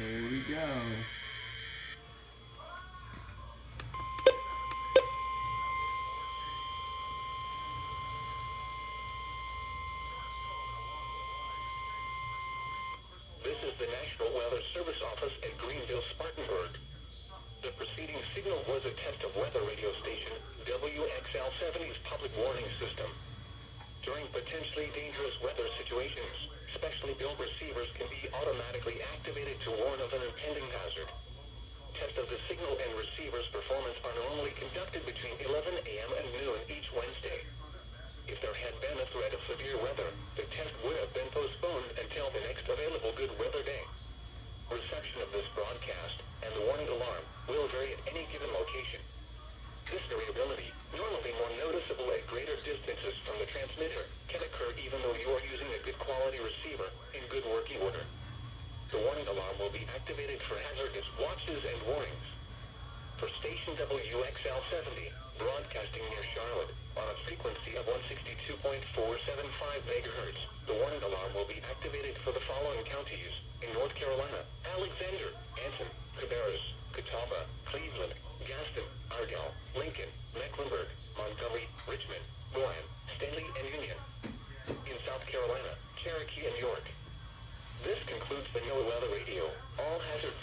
Here we go. This is the National Weather Service Office at Greenville, Spartanburg. The preceding signal was a test of weather radio station WXL-70's public warning system. During potentially dangerous weather situations, specially built receivers can be automatically activated to warn of an impending hazard. Tests of the signal and receiver's performance are normally conducted between 11 a.m. and noon each Wednesday. If there had been a threat of severe weather, the test would have been postponed until the next available good weather day. Reception of this broadcast and the warning alarm will vary at any given location. This variability, normally more noticeable at greater distances from the transmitter, can occur even though you are using a good quality receiver in good working order. The warning alarm will be activated for hazardous watches and warnings. For station WXL-70, broadcasting near Charlotte, on a frequency of 162.475 MHz, the warning alarm will be activated for the following counties: in North Carolina, Alexander, Anson, Cabarrus, Catawba, Cleveland, Gaston, Argyle, Lincoln, Mecklenburg, Montgomery, Richmond, Warren, Stanley, and Union. In South Carolina, Cherokee and York. This concludes the NOAA Weather Radio. All hazards